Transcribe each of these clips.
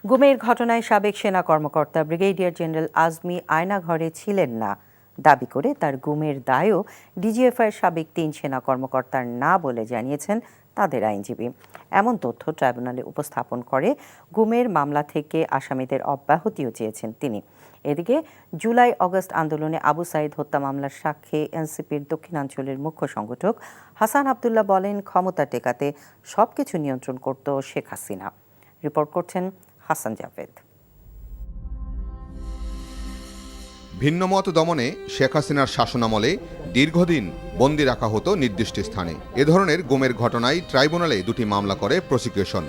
গুমের ঘটনায় সাবেক সেনা কর্মকর্তা ব্রিগেডিয়ার জেনারেল আজমি আয়নাঘরে ছিলেন না দাবি করে তার গুমের দায়ও ডিজিএফআইয়ের সাবেক ৩ সেনা কর্মকর্তার না বলে জানিয়েছেন তাদের আইনজীবী। এমন তথ্য ট্রাইব্যুনালে উপস্থাপন করে গুমের মামলা থেকে আসামিদের অব্যাহতিও চেয়েছেন তিনি। এদিকে জুলাই অগস্ট আন্দোলনে আবু সাইদ হত্যা মামলার সাক্ষী এনসিপির দক্ষিণাঞ্চলের মুখ্য সংগঠক হাসান আবদুল্লাহ বলেন, ক্ষমতা টেকাতে সবকিছু নিয়ন্ত্রণ করত শেখ হাসিনা। রিপোর্ট করছেন হাসান জাভেদ। ভিন্নমত দমনে শেখ হাসিনার শাসনামলে দীর্ঘদিন বন্দী রাখা হতো নির্দিষ্ট স্থানে। এ ধরনের গুমের ঘটনায় ট্রাইব্যুনালে দুটি মামলা করে প্রসিকিউশন।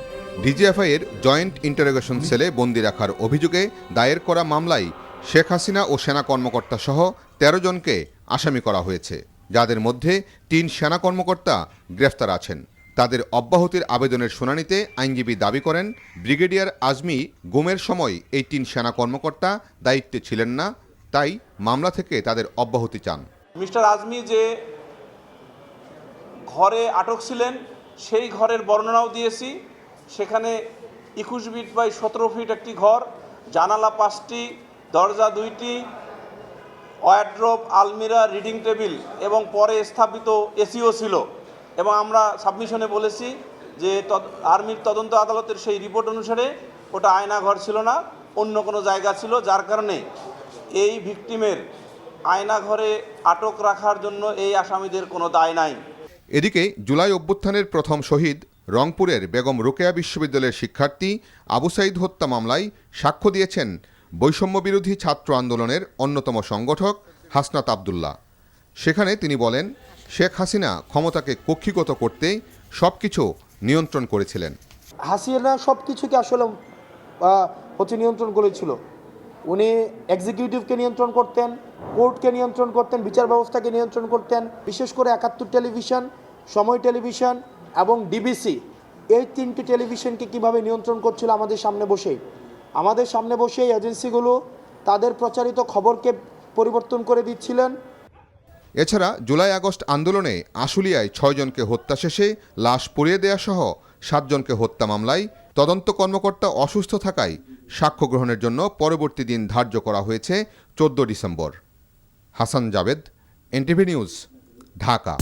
ডিজিএফআইয়ের জয়েন্ট ইন্টারোগেশন সেলে বন্দী রাখার অভিযোগে দায়ের করা মামলায় শেখ হাসিনা ও সেনা কর্মকর্তা সহ ১৩ জনকে আসামি করা হয়েছে, যাদের মধ্যে ৩ সেনা কর্মকর্তা গ্রেফতার আছেন। তাদের অব্যাহতির আবেদনের শুনানিতে আইনজীবী দাবি করেন, ব্রিগেডিয়ার আজমি গুমের সময় এই ৩ সেনা কর্মকর্তা দায়িত্বে ছিলেন না, তাই মামলা থেকে তাদের অব্যাহতি চান। মিস্টার আজমি যে ঘরে আটক ছিলেন সেই ঘরের বর্ণনাও দিয়েছি। সেখানে ২১ ফিট বাই ১৭ ফিট একটি ঘর, জানালা ৫টি, দরজা ২টি, ওয়ার্ড্রোব, আলমিরা, রিডিং টেবিল এবং পরে স্থাপিত এসিও ছিল। এবং আমরা সাবমিশনে বলেছি যে আর্মির তদন্ত আদালতের সেই রিপোর্ট অনুসারে ওটা আয়নাঘর ছিল না, অন্য কোনো জায়গা ছিল, যার কারণে এই ভিকটিমের আয়নাঘরে আটক রাখার জন্য এই আসামিদের কোনো দায় নাই। এদিকে জুলাই অভ্যুত্থানের প্রথম শহীদ রংপুরের বেগম রোকেয়া বিশ্ববিদ্যালয়ের শিক্ষার্থী আবু সাইদ হত্যা মামলায় সাক্ষ্য দিয়েছেন বৈষম্যবিরোধী ছাত্র আন্দোলনের অন্যতম সংগঠক হাসনাত আবদুল্লাহ। সেখানে তিনি বলেন, শেখ হাসিনা ক্ষমতাকে কক্ষিগত করতে সবকিছু নিয়ন্ত্রণ করেছিলেন। হাসিনা সব কিছুকে আসলে নিয়ন্ত্রণ করেছিল। উনি এক্সিকিউটিভকে নিয়ন্ত্রণ করতেন, কোর্টকে নিয়ন্ত্রণ করতেন, বিচার ব্যবস্থাকে নিয়ন্ত্রণ করতেন। বিশেষ করে ৭১ টেলিভিশন, সময় টেলিভিশন এবং ডিবিসি, এই ৩টি টেলিভিশনকে কিভাবে নিয়ন্ত্রণ করছিল আমাদের সামনে বসেই এজেন্সিগুলো তাদের প্রচারিত খবরকে পরিবর্তন করে দিচ্ছিলেন। এছাড়া জুলাই আগস্ট আন্দোলনে আশুলিয়ায় ৬ জনকে হত্যা শেষে লাশ পুড়িয়ে দেয়া সহ ৭ জনকে হত্যা মামলায় তদন্ত কর্মকর্তা অসুস্থ থাকায় সাক্ষ্য গ্রহণের জন্য পরবর্তী দিন ধার্য করা হয়েছে ১৪ December. Hasan Javed, NTV news, Dhaka.